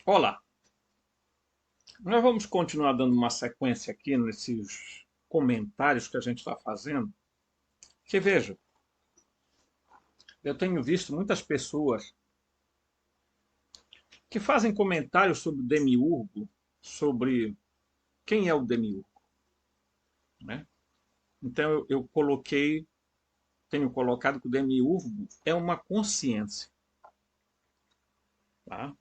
Olá, nós vamos continuar dando uma sequência aqui nesses comentários que a gente está fazendo. Que veja, eu tenho visto muitas pessoas que fazem comentários sobre o demiurgo, sobre quem é o demiurgo, né? Então eu tenho colocado que o demiurgo é uma consciência, tá?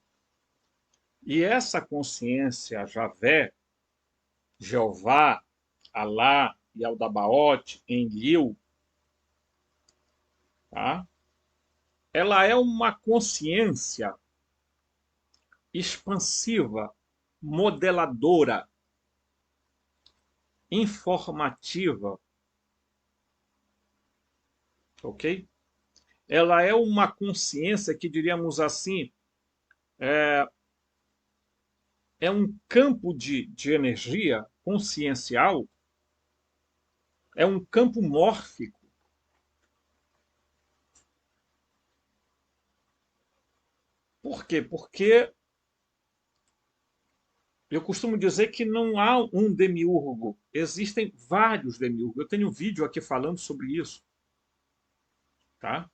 E essa consciência, Javé, Jeová, Alá, Yaldabaoth, Enlil, tá? Ela é uma consciência expansiva, modeladora, informativa, ok? Ela é uma consciência que, diríamos assim, é um campo de energia consciencial, é um campo mórfico. Por quê? Porque eu costumo dizer que não há um demiurgo, existem vários demiurgos. Eu tenho um vídeo aqui falando sobre isso, tá?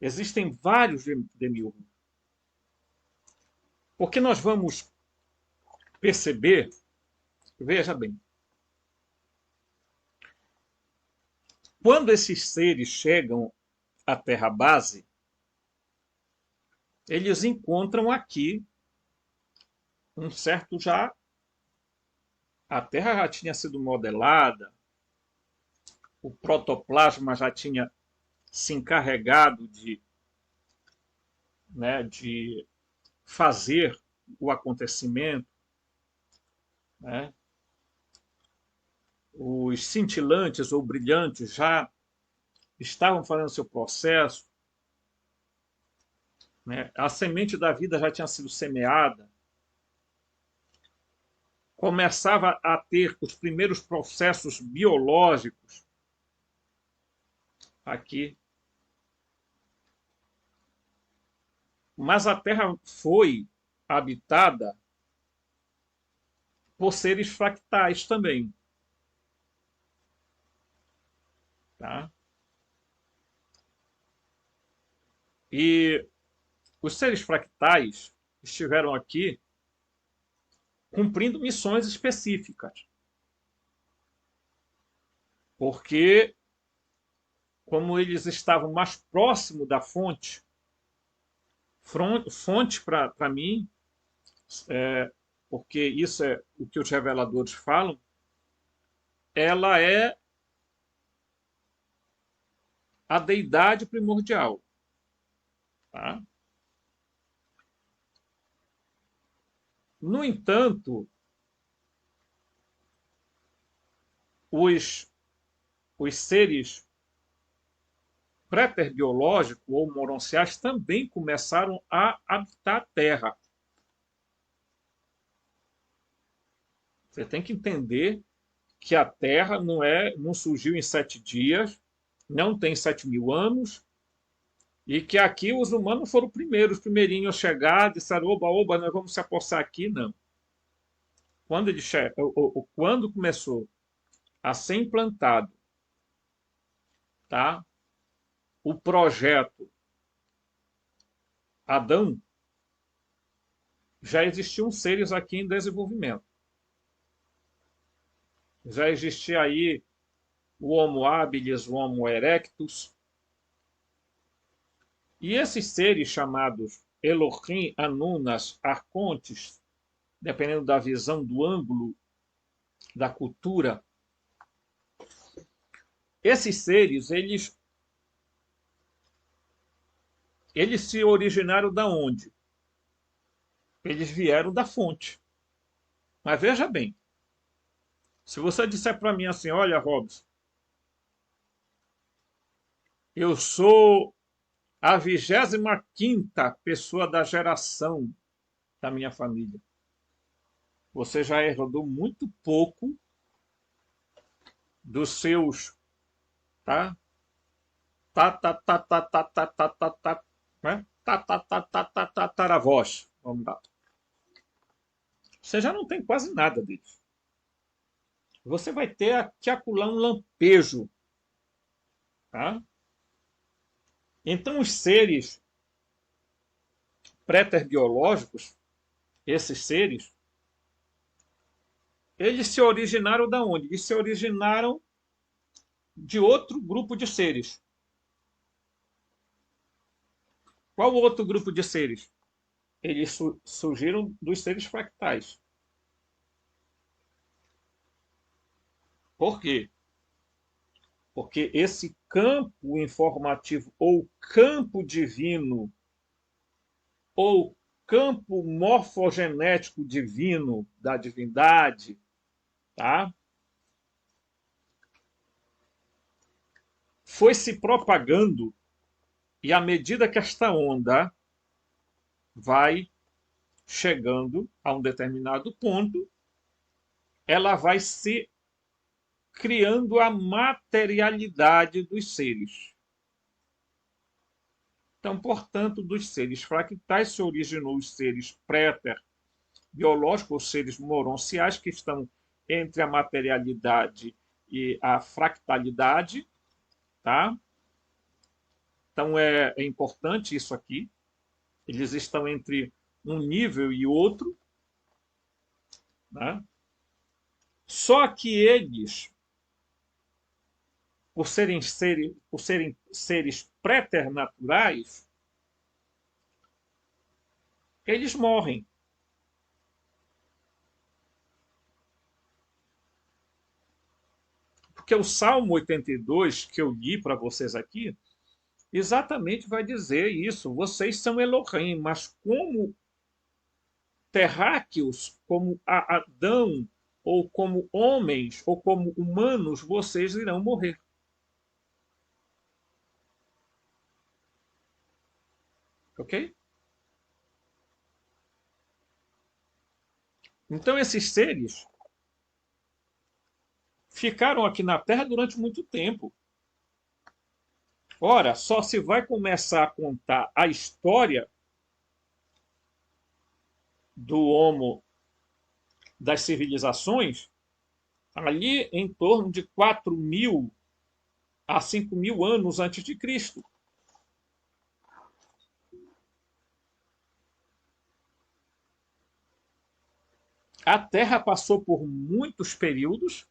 Existem vários demiurgos. Porque nós vamos perceber, veja bem, quando esses seres chegam à Terra base, eles encontram aqui um certo já. A Terra já tinha sido modelada, o protoplasma já tinha se encarregado de fazer o acontecimento, né? Os cintilantes ou brilhantes já estavam fazendo seu processo, né? A semente da vida já tinha sido semeada, começava a ter os primeiros processos biológicos aqui. Mas a Terra foi habitada por seres fractais também. Tá? E os seres fractais estiveram aqui cumprindo missões específicas. Porque, como eles estavam mais próximo da fonte, fonte para mim, porque isso é o que os reveladores falam, ela é a deidade primordial. Tá? No entanto, os, os seres préterbiológicos ou moronciais também começaram a habitar a Terra. Você tem que entender que a Terra não surgiu em 7 dias, não tem 7.000 anos, e que aqui os humanos foram os primeirinhos a chegar, disseram, oba, oba, nós vamos se apossar aqui, não. Quando começou a ser implantado, tá, o projeto Adão, já existiam seres aqui em desenvolvimento. Já existia aí o Homo habilis, o Homo erectus. E esses seres chamados Elohim, Anunas, Arcontes, dependendo da visão, do ângulo, da cultura, esses seres, eles se originaram da onde? Eles vieram da fonte. Mas veja bem, se você disser para mim assim, olha, Robson, eu sou a 25ª pessoa da geração da minha família. Você já herdou muito pouco dos seus, tá? Tataravós, vamos lá. você já não tem quase nada deles. Você vai ter aqui acolá um lampejo. Tá? Então, os seres pré-biológicos, esses seres, eles se originaram da onde? Eles se originaram de outro grupo de seres. Qual outro grupo de seres? Eles surgiram dos seres fractais. Por quê? Porque esse campo informativo ou campo divino ou campo morfogenético divino da divindade, tá? Foi se propagando e à medida que esta onda vai chegando a um determinado ponto, ela vai se criando a materialidade dos seres. Então, portanto, dos seres fractais se originou os seres préter biológicos, ou seres moronciais, que estão entre a materialidade e a fractalidade, tá? Então, é importante isso aqui. Eles estão entre um nível e outro, né? Só que eles, por serem seres préternaturais, eles morrem. Porque o Salmo 82, que eu li para vocês aqui, exatamente vai dizer isso. Vocês são Elohim, mas como terráqueos, como Adão, ou como homens, ou como humanos, vocês irão morrer. Ok? Então, esses seres ficaram aqui na Terra durante muito tempo. Ora, só se vai começar a contar a história do Homo, das civilizações, ali em torno de 4.000 a 5.000 anos antes de Cristo. A Terra passou por muitos períodos,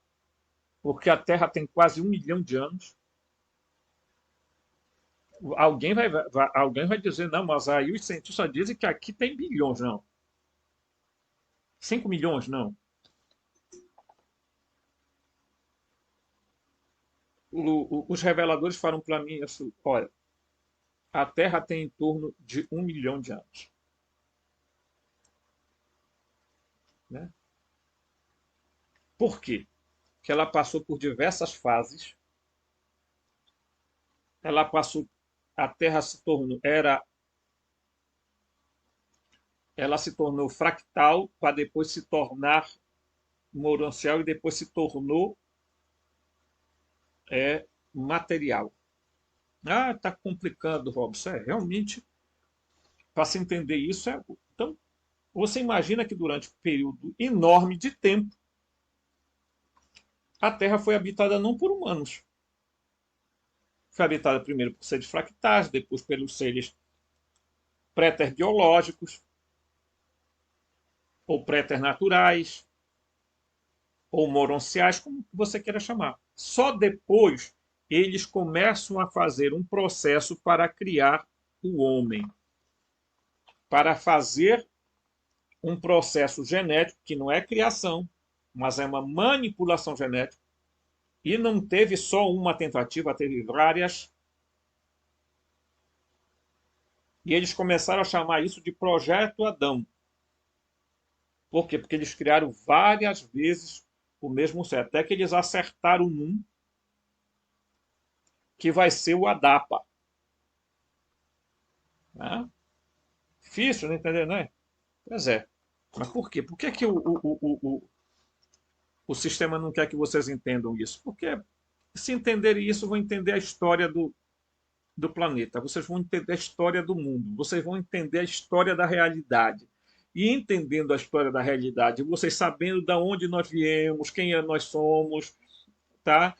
porque a Terra tem quase 1 milhão de anos. Alguém vai dizer, não, mas aí os cientistas dizem que aqui tem bilhões, não. 5 milhões, não. Os reveladores falaram para mim isso, olha, a Terra tem em torno de 1 milhão de anos. Né? Por quê? Porque ela passou por diversas fases. Ela passou, a Terra ela se tornou fractal para depois se tornar moroncial e depois se tornou material. Ah, está complicando, Robson. Realmente, para se entender isso, então, você imagina que durante um período enorme de tempo, a Terra foi habitada não por humanos. Foi habitada primeiro por seres fractais, depois pelos seres préterbiológicos, ou préternaturais, ou moronciais, como você queira chamar. Só depois eles começam a fazer um processo para criar o homem, para fazer um processo genético que não é criação, mas é uma manipulação genética. E não teve só uma tentativa, teve várias. E eles começaram a chamar isso de Projeto Adão. Por quê? Porque eles criaram várias vezes o mesmo ser, até que eles acertaram num que vai ser o Adapa. Né? Difícil, não entender, não é? Pois é. Mas por quê? Por que, que o sistema não quer que vocês entendam isso? Porque se entenderem isso, vão entender a história do planeta, vocês vão entender a história do mundo, vocês vão entender a história da realidade. e entendendo a história da realidade, vocês sabendo de onde nós viemos, nós somos, tá?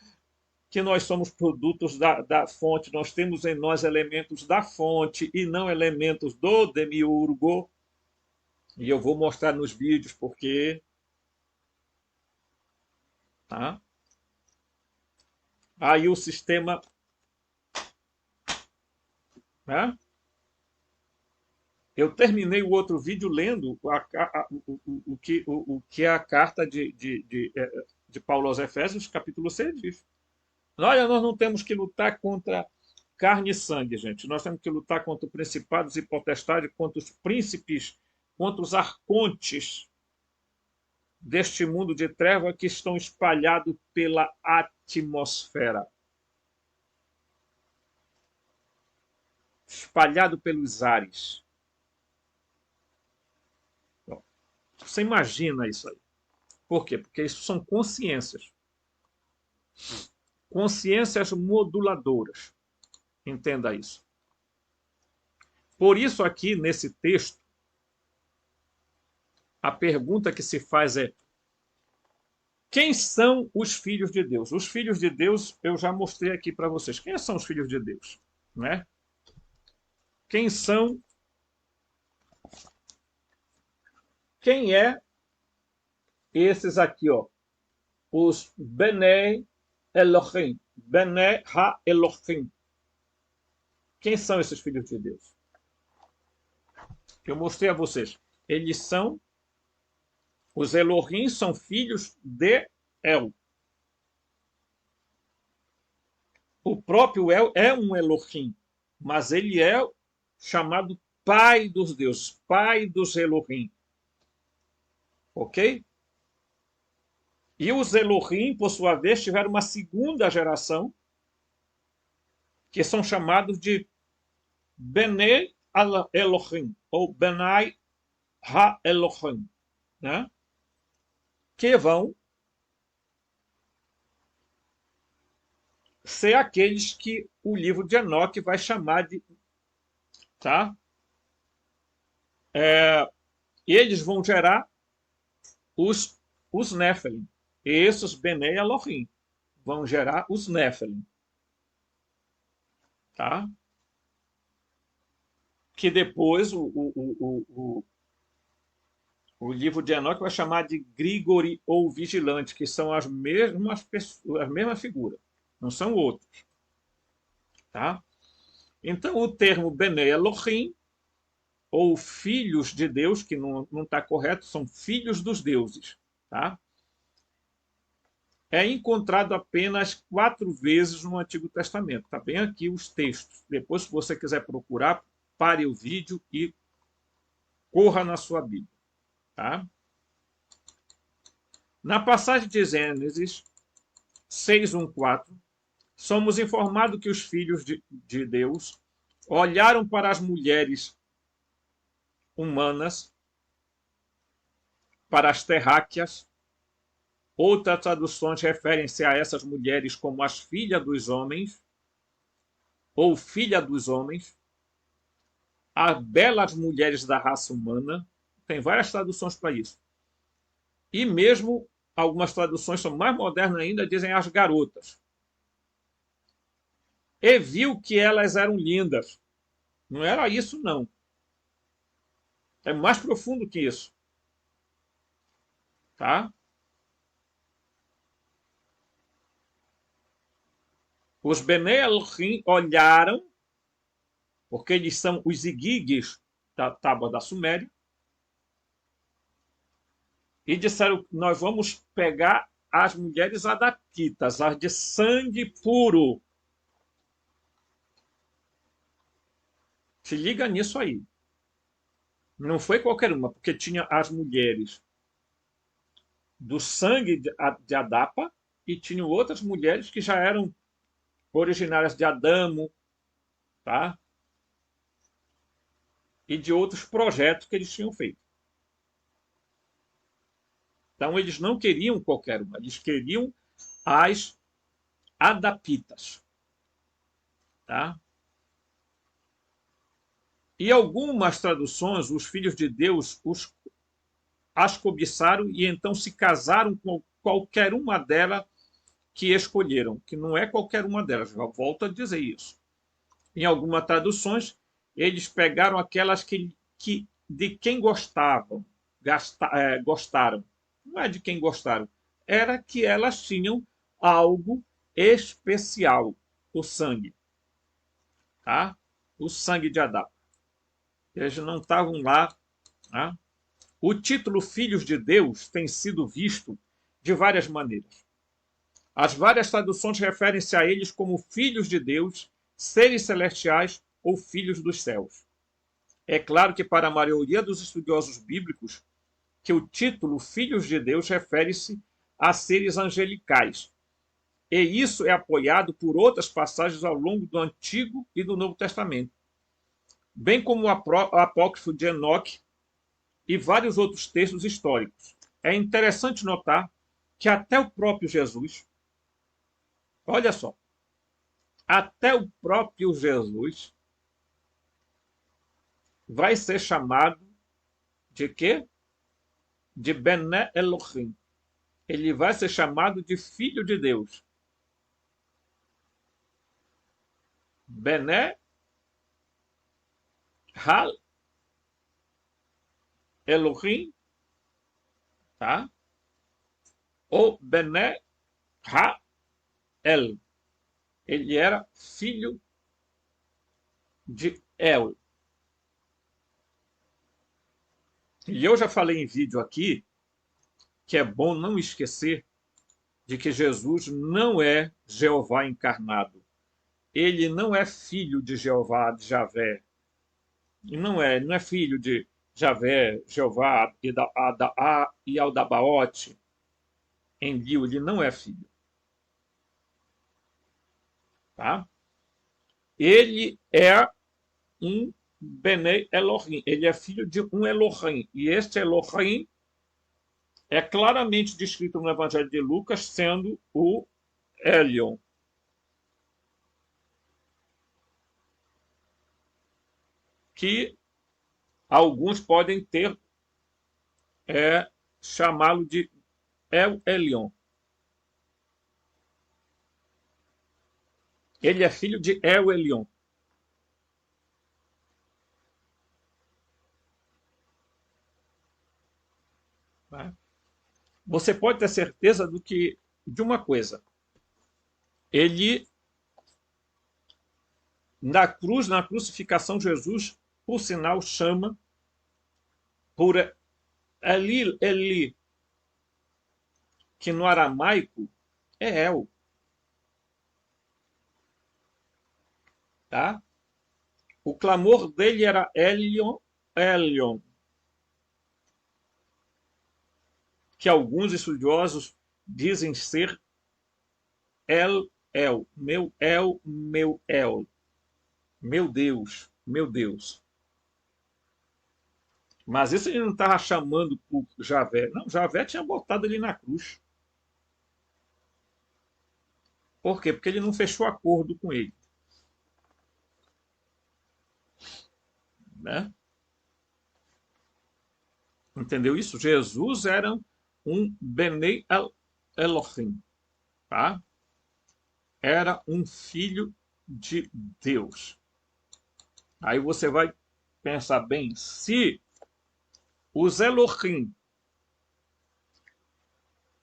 Que nós somos produtos da fonte, nós temos em nós elementos da fonte e não elementos do demiurgo. E eu vou mostrar nos vídeos porque, tá? Aí o sistema, né? Eu terminei o outro vídeo lendo o que a carta de Paulo aos Efésios, capítulo 6, diz. Olha, nós não temos que lutar contra carne e sangue, gente. Nós temos que lutar contra principados e potestades, contra os príncipes, contra os arcontes deste mundo de treva que estão espalhados pela atmosfera. Espalhado pelos ares. Você imagina isso aí. Por quê? Porque isso são consciências. Consciências moduladoras. Entenda isso. Por isso, aqui nesse texto, a pergunta que se faz é: quem são os filhos de Deus? Os filhos de Deus, eu já mostrei aqui para vocês. Quem são os filhos de Deus? Né? Quem são? Quem é esses aqui, ó? Os Bnei Elohim. Bnei Ha-Elohim. Quem são esses filhos de Deus? Eu mostrei a vocês. Eles são... Os Elohim são filhos de El. O próprio El é um Elohim, mas ele é chamado pai dos deuses, pai dos Elohim. Ok? E os Elohim, por sua vez, tiveram uma segunda geração, que são chamados de Bnei Elohim, ou Benai Ha-Elohim, né? Que vão ser aqueles que o livro de Enoque vai chamar de... Tá? Eles vão gerar os Néfelim. Esses Bnei Elohim vão gerar os Néfelim. Tá? Que depois o livro de Enoque vai chamar de Grigori ou Vigilante, que são as mesmas figuras, não são outros. Tá? Então, o termo Bnei Elohim, ou filhos de Deus, que não está correto, são filhos dos deuses. Tá? É encontrado apenas 4 vezes no Antigo Testamento. Está bem aqui os textos. Depois, se você quiser procurar, pare o vídeo e corra na sua Bíblia. Tá? Na passagem de Gênesis 6:1-4, somos informados que os filhos de Deus olharam para as mulheres humanas, para as terráqueas. Outras traduções referem-se a essas mulheres como as filhas dos homens, ou filha dos homens, as belas mulheres da raça humana. Tem várias traduções para isso. E mesmo algumas traduções são mais modernas ainda, dizem as garotas. E viu que elas eram lindas. Não era isso, não. É mais profundo que isso. Tá? Os Bnei Elohim olharam, porque eles são os Igigues da Tábua da Suméria, e disseram: nós vamos pegar as mulheres adaptitas, as de sangue puro. Se liga nisso aí. Não foi qualquer uma, porque tinha as mulheres do sangue de Adapa e tinham outras mulheres que já eram originárias de Adamo, tá? E de outros projetos que eles tinham feito. Então, eles não queriam qualquer uma, eles queriam as adapitas. Tá? E algumas traduções, os filhos de Deus os as cobiçaram e então se casaram com qualquer uma delas que escolheram, que não é qualquer uma delas, eu volto a dizer isso. Em algumas traduções, eles pegaram aquelas que de quem gostavam, gostaram. Não é de quem gostaram, era que elas tinham algo especial, o sangue, tá? O sangue de Adão. Eles não estavam lá, tá? O título Filhos de Deus tem sido visto de várias maneiras. As várias traduções referem-se a eles como filhos de Deus, seres celestiais ou filhos dos céus. É claro que para a maioria dos estudiosos bíblicos, que o título Filhos de Deus refere-se a seres angelicais. E isso é apoiado por outras passagens ao longo do Antigo e do Novo Testamento, bem como o apócrifo de Enoque e vários outros textos históricos. É interessante notar que até o próprio Jesus, olha só, até o próprio Jesus vai ser chamado de quê? De Bené Elohim. Ele vai ser chamado de Filho de Deus. Bené Hal Elohim, tá? Ou Bené Ha El. Ele era filho de El. E eu já falei em vídeo aqui que é bom não esquecer de que Jesus não é Jeová encarnado. Ele não é filho de Jeová, de Javé. Não é filho de Javé, Jeová e Aldabaote. Enlil, ele não é filho. Tá? Ele é um Bene Elohim. Ele é filho de um Elohim. E este Elohim é claramente descrito no Evangelho de Lucas sendo o Elion. Que alguns podem ter chamá-lo de El Elion. Ele é filho de El Elion. Tá? Você pode ter certeza de uma coisa. Ele, na cruz, na crucificação, Jesus, por sinal, chama por Eli, Eli, que no aramaico é El. Tá? O clamor dele era Elion, Elion, que alguns estudiosos dizem ser El, El, meu El, meu El, meu Deus, meu Deus. Mas isso ele não estava chamando por Javé. Não, Javé tinha botado ele na cruz. Por quê? Porque ele não fechou acordo com ele. Né? Entendeu isso? Jesus era um Benei Elohim. Tá? Era um filho de Deus. Aí você vai pensar bem, se os Elohim,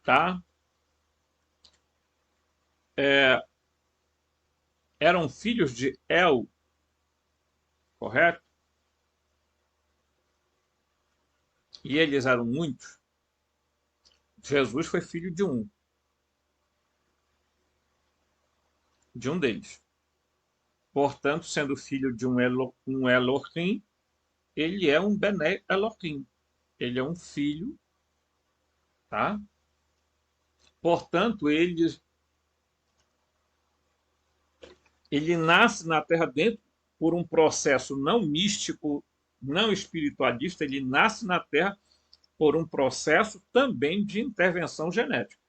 tá? Eram filhos de El, correto? E eles eram muitos. Jesus foi filho de um deles. Portanto, sendo filho de um Elohim, ele é um Bené Elohim. Ele é um filho, tá? Portanto, ele nasce na Terra dentro por um processo não místico, não espiritualista, ele nasce na Terra por um processo também de intervenção genética.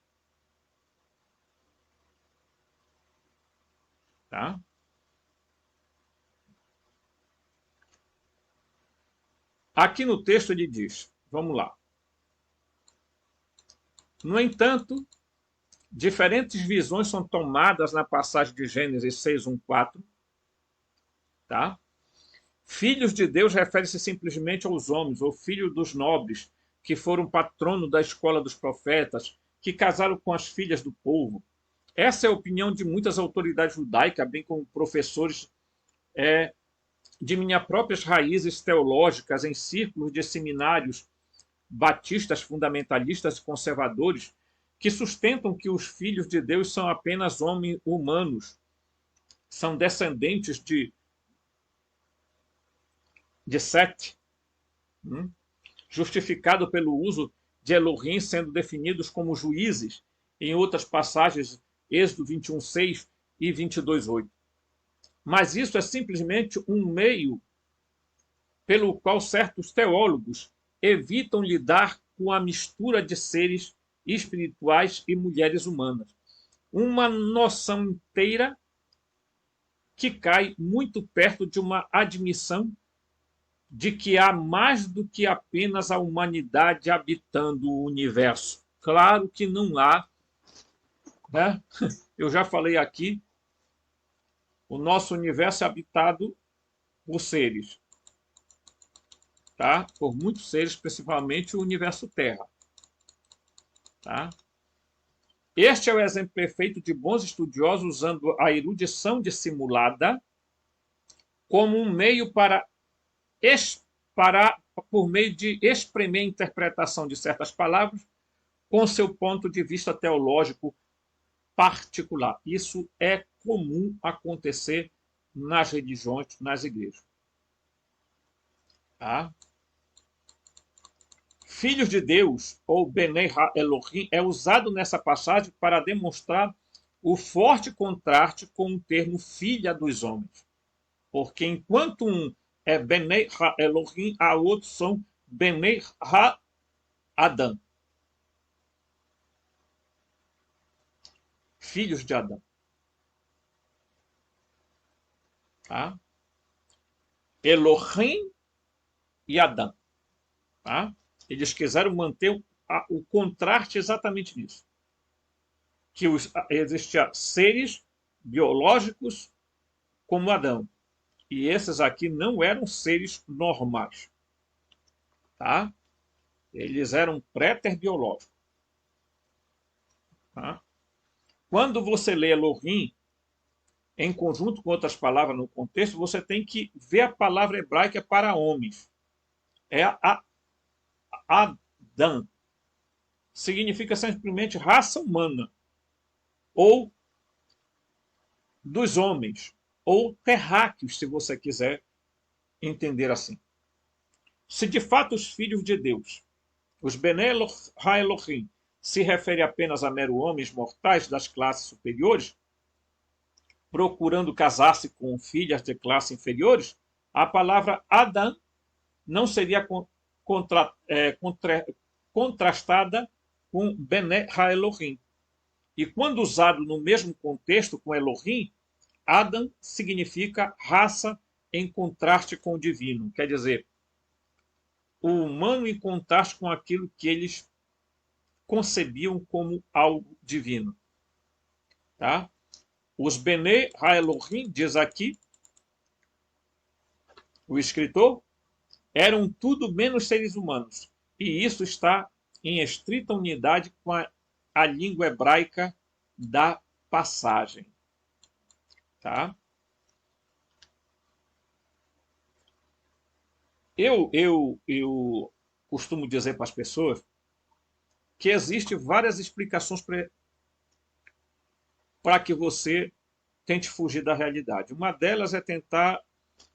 Tá? Aqui no texto ele diz, vamos lá, No entanto, diferentes visões são tomadas na passagem de Gênesis 6:1-4, tá? Filhos de Deus refere-se simplesmente aos homens, ou filhos dos nobres, que foram patrono da escola dos profetas, que casaram com as filhas do povo. Essa é a opinião de muitas autoridades judaicas, bem como professores de minhas próprias raízes teológicas em círculos de seminários batistas, fundamentalistas e conservadores, que sustentam que os filhos de Deus são apenas homens humanos, são descendentes de Sete, justificado pelo uso de Elohim sendo definidos como juízes, em outras passagens, Êxodo 21:6 e 22:8. Mas isso é simplesmente um meio pelo qual certos teólogos evitam lidar com a mistura de seres espirituais e mulheres humanas. Uma noção inteira que cai muito perto de uma admissão de que há mais do que apenas a humanidade habitando o universo. Claro que não há, né? Eu já falei aqui, o nosso universo é habitado por seres, tá? Por muitos seres, principalmente o universo Terra, tá? Este é o exemplo perfeito de bons estudiosos usando a erudição dissimulada como um meio por meio de exprimir a interpretação de certas palavras com seu ponto de vista teológico particular. Isso é comum acontecer nas religiões, nas igrejas. Tá? Filhos de Deus, ou Benei Ha-Elohim, é usado nessa passagem para demonstrar o forte contraste com o termo filha dos homens. Porque enquanto um é Benei Ha-Elohim, a outros são Benei Ha-Adam. Filhos de Adão. Tá? Elohim e Adão. Tá? Eles quiseram manter o contraste exatamente nisso. Que existiam seres biológicos como Adão. E esses aqui não eram seres normais. Tá? Eles eram préter-biológicos. Tá? Quando você lê Elohim, em conjunto com outras palavras no contexto, você tem que ver a palavra hebraica para homens. É Adam. Significa simplesmente raça humana. Ou dos homens. Ou terráqueos, se você quiser entender assim. Se de fato os filhos de Deus, os Benei Ha-Elohim, se refere apenas a mero homens mortais das classes superiores, procurando casar-se com filhas de classes inferiores, a palavra Adam não seria contrastada com Benei Ha-Elohim. E quando usado no mesmo contexto com Elohim, Adam significa raça em contraste com o divino. Quer dizer, o humano em contraste com aquilo que eles concebiam como algo divino. Tá? Os Benei Ha-Elohim, diz aqui o escritor, eram tudo menos seres humanos. E isso está em estrita unidade com a língua hebraica da passagem. Tá? Eu costumo dizer para as pessoas que existem várias explicações para que você tente fugir da realidade. Uma delas é tentar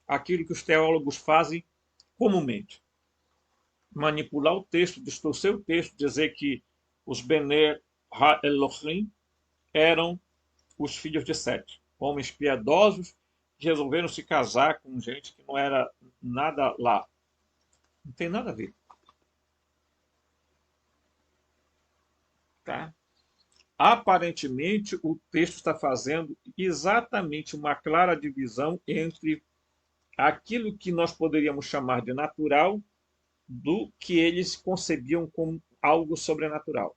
aquilo que os teólogos fazem comumente. Manipular o texto, distorcer o texto, dizer que os Benei Ha-Elohim eram os filhos de Sete, homens piedosos que resolveram se casar com gente que não era nada lá. Não tem nada a ver. Tá? Aparentemente, o texto está fazendo exatamente uma clara divisão entre aquilo que nós poderíamos chamar de natural do que eles concebiam como algo sobrenatural.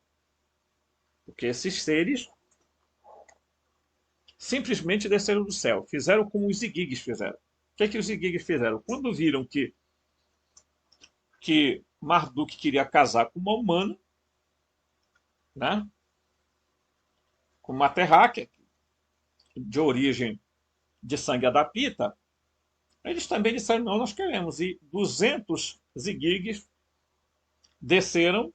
Porque esses seres simplesmente desceram do céu. Fizeram como os Igigis fizeram. O que os Igigis fizeram? Quando viram que Marduk queria casar com uma humana, né? Com uma terráquea, de origem de sangue adapita, eles também disseram, não, nós queremos. E 200 Zigigis desceram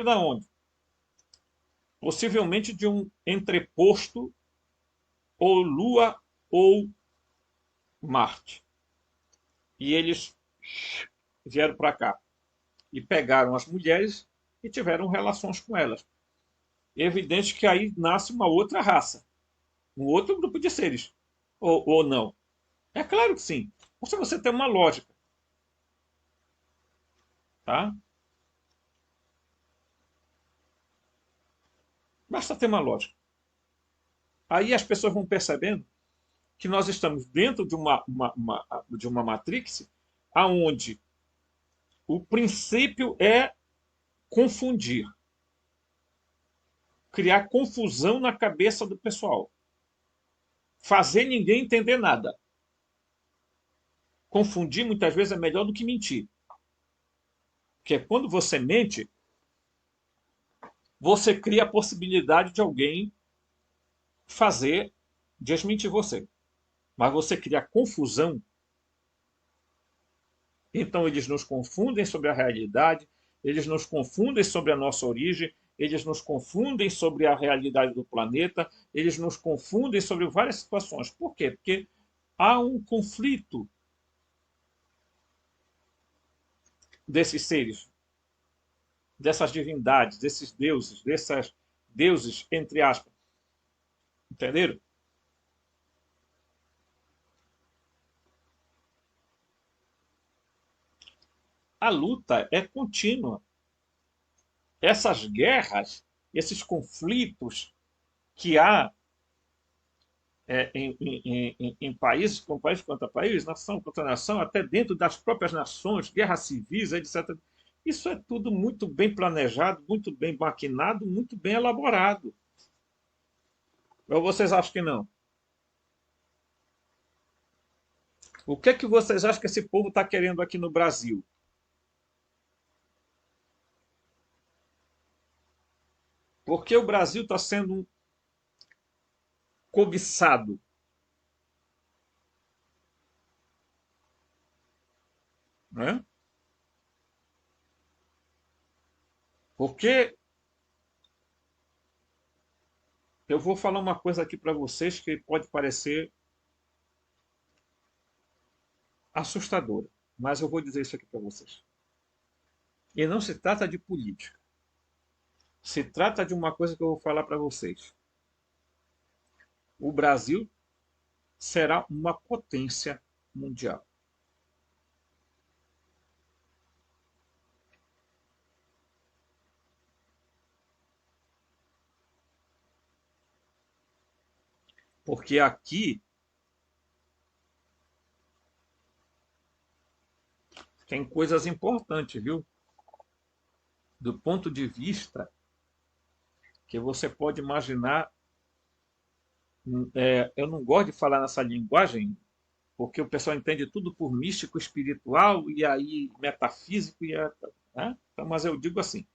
da onde? Possivelmente de um entreposto ou Lua ou Marte. E eles vieram para cá e pegaram as mulheres e tiveram relações com elas. É evidente que aí nasce uma outra raça, um outro grupo de seres. Ou não? É claro que sim. Se você tem uma lógica, tá? Basta ter uma lógica. Aí as pessoas vão percebendo que nós estamos dentro de uma matrix aonde o princípio é confundir, criar confusão na cabeça do pessoal, fazer ninguém entender nada. Confundir muitas vezes é melhor do que mentir. Porque quando você mente, você cria a possibilidade de alguém fazer desmentir você. Mas você cria confusão, então eles nos confundem sobre a realidade, eles nos confundem sobre a nossa origem, eles nos confundem sobre a realidade do planeta, eles nos confundem sobre várias situações. Por quê? Porque há um conflito desses seres, dessas divindades, desses deuses, entre aspas. Entenderam? A luta é contínua. Essas guerras, esses conflitos que há em países, com país contra país, nação contra nação, até dentro das próprias nações, guerras civis, etc. Isso é tudo muito bem planejado, muito bem maquinado, muito bem elaborado. Ou vocês acham que não? O que é que vocês acham que esse povo está querendo aqui no Brasil? Porque o Brasil está sendo cobiçado, né? Porque eu vou falar uma coisa aqui para vocês que pode parecer assustadora, mas eu vou dizer isso aqui para vocês. E não se trata de política. Se trata de uma coisa que eu vou falar para vocês. O Brasil será uma potência mundial. Porque aqui tem coisas importantes, viu? Do ponto de vista que você pode imaginar. Eu não gosto de falar nessa linguagem, porque o pessoal entende tudo por místico, espiritual e aí metafísico, né? Então, mas eu digo assim: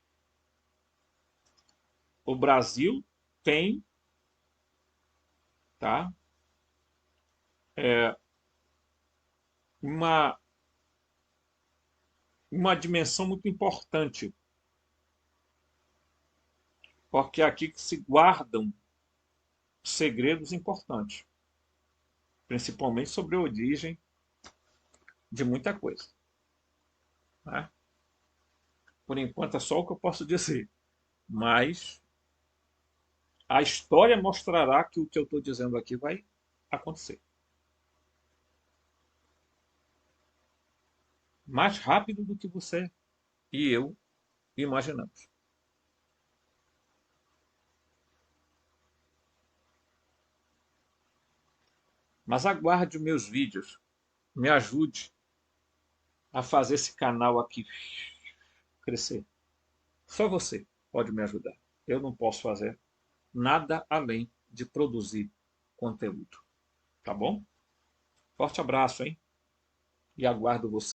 o Brasil tem, tá, uma, uma dimensão muito importante, porque é aqui que se guardam segredos importantes, principalmente sobre a origem de muita coisa. Né? Por enquanto é só o que eu posso dizer, mas a história mostrará que o que eu estou dizendo aqui vai acontecer. Mais rápido do que você e eu imaginamos. Mas aguarde os meus vídeos. Me ajude a fazer esse canal aqui crescer. Só você pode me ajudar. eu não posso fazer nada além de produzir conteúdo. Tá bom? Forte abraço, hein? E aguardo você.